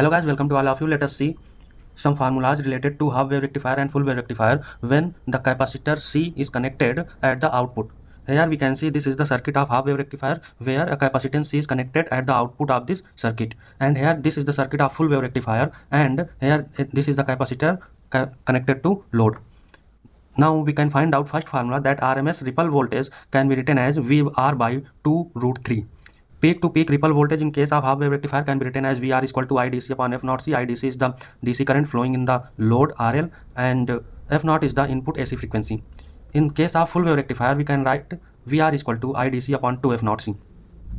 Hello guys, welcome to all of you. Let us see some formulas related to half wave rectifier and full wave rectifier when the capacitor C is connected at the output. Here we can see this is the circuit of half wave rectifier where a capacitance C is connected at the output of this circuit, and here this is the circuit of full wave rectifier, and here this is the capacitor connected to load. Now we can find out first formula that RMS ripple voltage can be written as VR by 2 root 3. Peak to peak ripple voltage in case of half wave rectifier can be written as VR is equal to IDC upon F naught C. IDC is the DC current flowing in the load RL, and F naught is the input AC frequency. In case of full wave rectifier, we can write VR is equal to IDC upon 2 F naught C.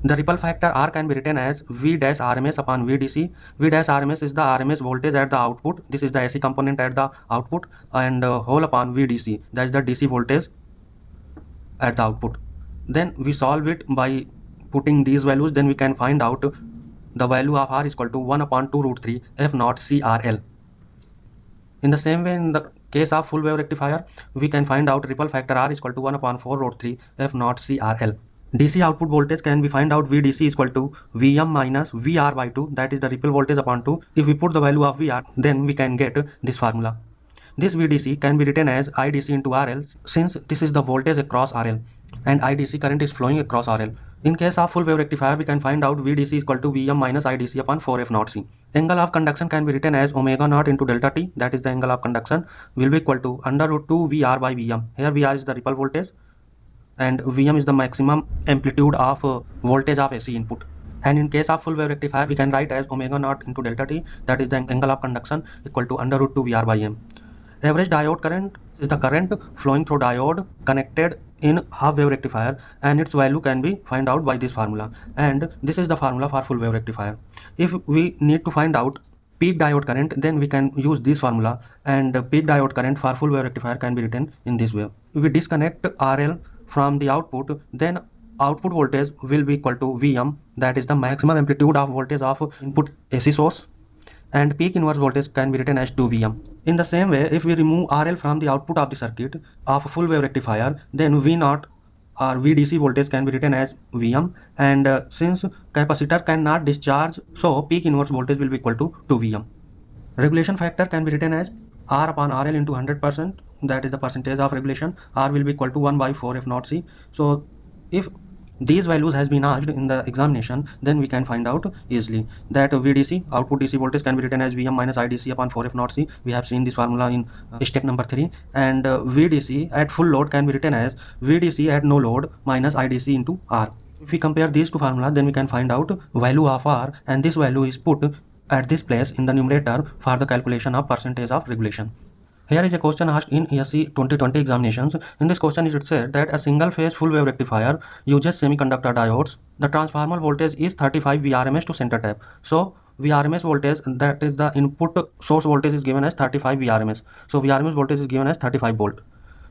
The ripple factor R can be written as V dash RMS upon VDC. V dash RMS is the RMS voltage at the output. This is the AC component at the output, and whole upon VDC, that is the DC voltage at the output. Then we solve it by putting these values. Then we can find out the value of R is equal to 1 upon 2 root 3 F naught CRL. In the same way, in the case of full wave rectifier, we can find out ripple factor R is equal to 1 upon 4 root 3 F naught CRL. DC output voltage can be find out VDC is equal to VM minus VR by 2, that is the ripple voltage upon 2. If we put the value of VR, then we can get this formula. This VDC can be written as IDC into RL, since this is the voltage across RL and IDC current is flowing across RL. In case of full wave rectifier, we can find out VDC is equal to VM minus IDC upon 4F naught C. Angle of conduction can be written as omega naught into delta T, that is the angle of conduction, will be equal to under root 2 VR by VM. Here VR is the ripple voltage and VM is the maximum amplitude of voltage of AC input. And in case of full wave rectifier, we can write as omega naught into delta T, that is the angle of conduction, equal to under root 2 VR by M. Average diode current is the current flowing through diode connected in half wave rectifier, and its value can be find out by this formula, and this is the formula for full wave rectifier. If we need to find out peak diode current, then we can use this formula, and peak diode current for full wave rectifier can be written in this way. If we disconnect RL from the output, then output voltage will be equal to VM, that is the maximum amplitude of voltage of input AC source, and peak inverse voltage can be written as 2Vm. In the same way, if we remove RL from the output of the circuit of a full wave rectifier, then V0 or VDC voltage can be written as Vm, and since capacitor cannot discharge, so peak inverse voltage will be equal to 2Vm. Regulation factor can be written as R upon RL into 100%, that is the percentage of regulation. R will be equal to 1 by 4 F naught C. So if these values has been asked in the examination, then we can find out easily that VDC, output DC voltage, can be written as VM minus IDC upon 4F naught C. We have seen this formula in step number 3. And VDC at full load can be written as VDC at no load minus IDC into R. If we compare these two formula, then we can find out value of R, and this value is put at this place in the numerator for the calculation of percentage of regulation. Here is a question asked in ESE 2020 examinations. In this question it said that a single phase full wave rectifier uses semiconductor diodes. The transformer voltage is 35 VRMS to center tap. So VRMS voltage, that is the input source voltage, is given as 35 VRMS. So VRMS voltage is given as 35 volt.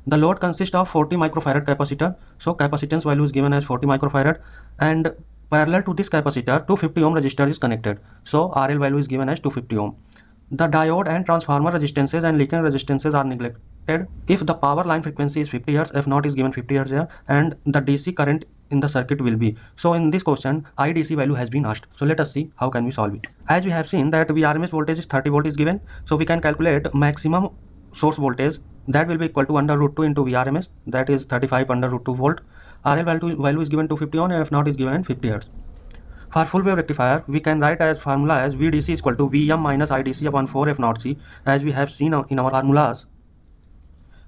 The load consists of 40 microfarad capacitor. So capacitance value is given as 40 microfarad, and parallel to this capacitor 250 ohm resistor is connected. So RL value is given as 250 ohm. The diode and transformer resistances and leakage resistances are neglected. If the power line frequency is 50 Hz, F naught is given 50 Hz here, and the DC current in the circuit will be. So in this question, IDC value has been asked. So let us see how can we solve it. As we have seen that VRMS voltage is 30 volt is given, so we can calculate maximum source voltage, that will be equal to under root 2 into VRMS, that is 35 under root 2 volt. RL value is given 250 ohm, and F naught is given 50 Hz. For full wave rectifier, we can write as formula as VDC is equal to Vm minus IDC upon 4F naught C, as we have seen in our formulas.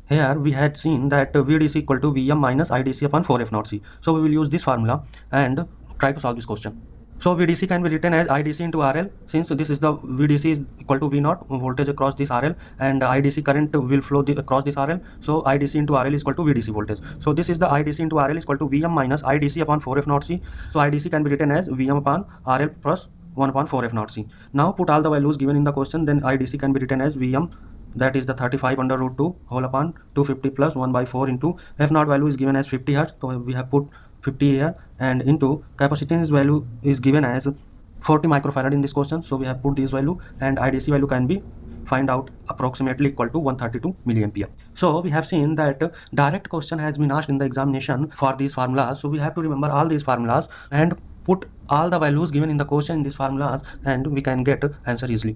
Here we had seen that VDC equal to Vm minus IDC upon 4F naught C. So we will use this formula and try to solve this question. So VDC can be written as IDC into RL, since this is the VDC is equal to V0, voltage across this RL, and IDC current will flow across this RL. So IDC into RL is equal to VDC voltage. So this is the IDC into RL is equal to Vm minus IDC upon 4F naught C. So IDC can be written as Vm upon RL plus 1 upon 4F naught C. Now put all the values given in the question, then IDC can be written as Vm, that is the 35 under root 2 whole upon 250 plus 1 by 4 into F naught value is given as 50 Hz. So we have put 50 here, and into capacitance value is given as 40 microfarad in this question. So we have put this value, and IDC value can be find out approximately equal to 132 milliampere. So we have seen that direct question has been asked in the examination for these formulas. So we have to remember all these formulas and put all the values given in the question in these formulas and we can get answer easily.